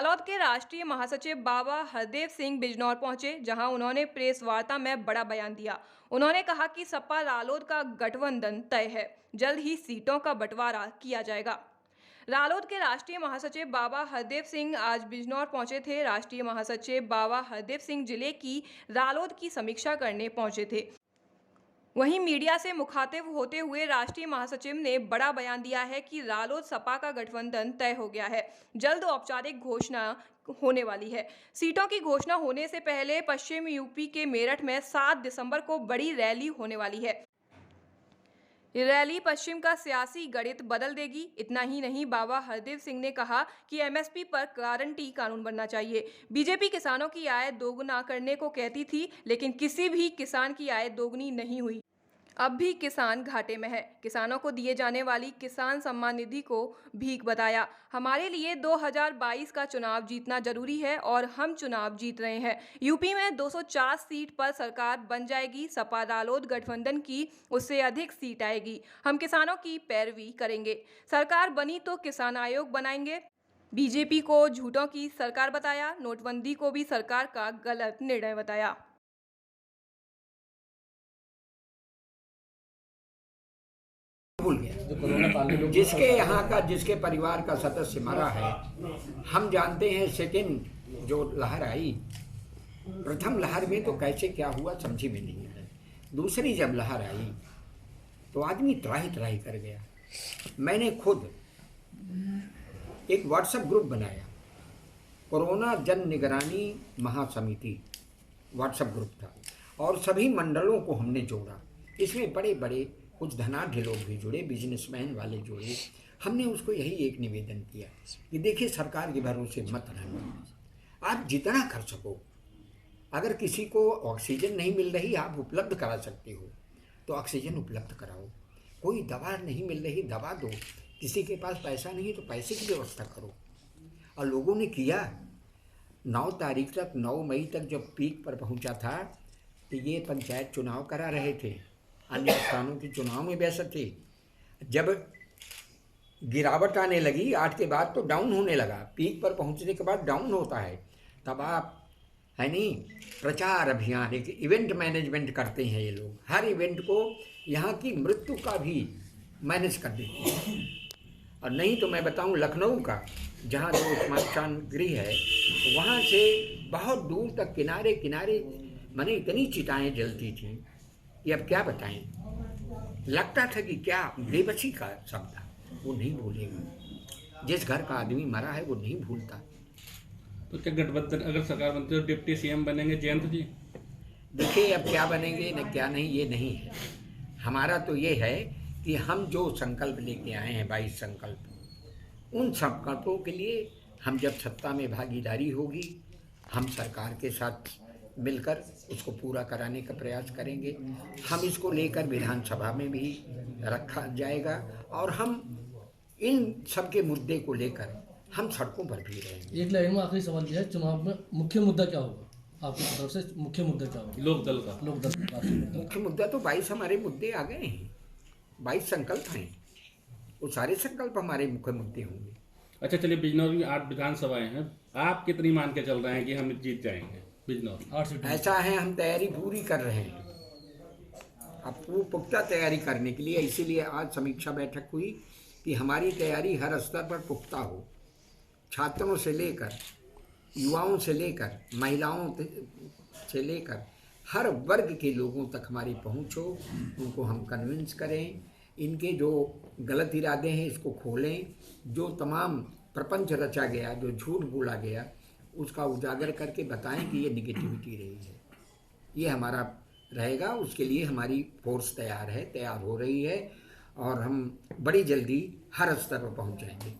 रालोद के राष्ट्रीय महासचिव बाबा हरदेव सिंह बिजनौर पहुंचे, जहां उन्होंने प्रेस वार्ता में बड़ा बयान दिया। उन्होंने कहा कि सपा रालोद का गठबंधन तय है, जल्द ही सीटों का बंटवारा किया जाएगा। रालोद के राष्ट्रीय महासचिव बाबा हरदेव सिंह आज बिजनौर पहुंचे थे। राष्ट्रीय महासचिव बाबा हरदेव सिंह जिले की रालोद की समीक्षा करने पहुंचे थे। वहीं मीडिया से मुखातिब होते हुए राष्ट्रीय महासचिव ने बड़ा बयान दिया है कि रालोद सपा का गठबंधन तय हो गया है, जल्द औपचारिक घोषणा होने वाली है। सीटों की घोषणा होने से पहले पश्चिम यूपी के मेरठ में 7 दिसंबर को बड़ी रैली होने वाली है। ये रैली पश्चिम का सियासी गणित बदल देगी। इतना ही नहीं, बाबा हरदेव सिंह ने कहा कि एमएसपी पर गारंटी कानून बनना चाहिए। बीजेपी किसानों की आय दोगुना करने को कहती थी, लेकिन किसी भी किसान की आय दोगुनी नहीं हुई। अब भी किसान घाटे में है। किसानों को दिए जाने वाली किसान सम्मान निधि को भीख बताया। हमारे लिए 2022 का चुनाव जीतना जरूरी है और हम चुनाव जीत रहे हैं। यूपी में 204 सीट पर सरकार बन जाएगी। सपा रालोद गठबंधन की उससे अधिक सीट आएगी। हम किसानों की पैरवी करेंगे। सरकार बनी तो किसान आयोग बनाएंगे। बीजेपी को झूठों की सरकार बताया। नोटबंदी को भी सरकार का गलत निर्णय बताया। भूल गया जिसके यहाँ का जिसके परिवार का सदस्य मरा है। हम जानते हैं सेकेंड जो लहर आई, प्रथम लहर में तो कैसे क्या हुआ समझी में नहीं है। दूसरी जब लहर आई तो आदमी त्राही त्राही कर गया। मैंने खुद एक व्हाट्सएप ग्रुप बनाया, कोरोना जन निगरानी महासमिति व्हाट्सएप ग्रुप था, और सभी मंडलों को हमने जोड़ा। इसमें बड़े बड़े कुछ धनाढ़ लोग भी जुड़े, बिजनेसमैन वाले जुड़े। हमने उसको यही एक निवेदन किया कि देखिए, सरकार के भरोसे मत रहना। आप जितना कर सको, अगर किसी को ऑक्सीजन नहीं मिल रही आप उपलब्ध करा सकते हो तो ऑक्सीजन उपलब्ध कराओ। कोई दवा नहीं मिल रही, दवा दो। किसी के पास पैसा नहीं तो पैसे की व्यवस्था करो। और लोगों ने किया। 9 तारीख तक, 9 मई तक जब पीक पर पहुंचा था तो ये पंचायत चुनाव करा रहे थे, अन्य स्थानों के चुनाव में व्यस्त थे। जब गिरावट आने लगी 8 के बाद तो डाउन होने लगा। पीक पर पहुंचने के बाद डाउन होता है। तब आप है नहीं, प्रचार अभियान, एक इवेंट मैनेजमेंट करते हैं ये लोग। हर इवेंट को यहाँ की मृत्यु का भी मैनेज कर देते हैं। और नहीं तो मैं बताऊं, लखनऊ का जहाँ जो श्मशान गृह है वहाँ से बहुत दूर तक किनारे किनारे माने इतनी चिताएँ जलती थीं कि अब क्या बताएं। लगता था कि क्या बेबसी का शब्द था, वो नहीं भूलेगा। जिस घर का आदमी मरा है वो नहीं भूलता। तो क्या गठबंधन अगर सरकार बनती है तो डिप्टी सीएम बनेंगे जयंत जी? देखिए, अब क्या बनेंगे न क्या नहीं ये नहीं है। हमारा तो ये है कि हम जो संकल्प लेके आए हैं 22 संकल्प, उन संकल्पों के लिए हम जब सत्ता में भागीदारी होगी, हम सरकार के साथ मिलकर उसको पूरा कराने का प्रयास करेंगे। हम इसको लेकर विधानसभा में भी रखा जाएगा और हम इन सब के मुद्दे को लेकर हम सड़कों पर भी रहेंगे। एक लाइन में आखिरी सवाल दिया है, चुनाव में मुख्य मुद्दा क्या होगा आपकी तरफ से? मुख्य मुद्दा क्या होगा? लोकदल का मुख्य मुद्दा तो 22 हमारे मुद्दे आ गए हैं। 22 संकल्प हैं, वो सारे संकल्प हमारे मुख्य मुद्दे होंगे। अच्छा, चलिए, बिजनौर में 8 विधानसभाएं हैं, आप कितनी मान के चल रहे हैं कि हम जीत जाएंगे बिजनौर? 8 सीट। ऐसा है, हम तैयारी पूरी कर रहे हैं। अब वो पुख्ता तैयारी करने के लिए इसीलिए आज समीक्षा बैठक हुई कि हमारी तैयारी हर स्तर पर पुख्ता हो। छात्रों से लेकर युवाओं से लेकर महिलाओं से लेकर हर वर्ग के लोगों तक हमारी पहुंच हो, उनको हम कन्विंस करें, इनके जो गलत इरादे हैं इसको खोलें, जो तमाम प्रपंच रचा गया, जो झूठ बोला गया, उसका उजागर करके बताएं कि ये निगेटिविटी रही है। ये हमारा रहेगा। उसके लिए हमारी फोर्स तैयार है, तैयार हो रही है और हम बड़ी जल्दी हर स्तर पर पहुंच जाएंगे।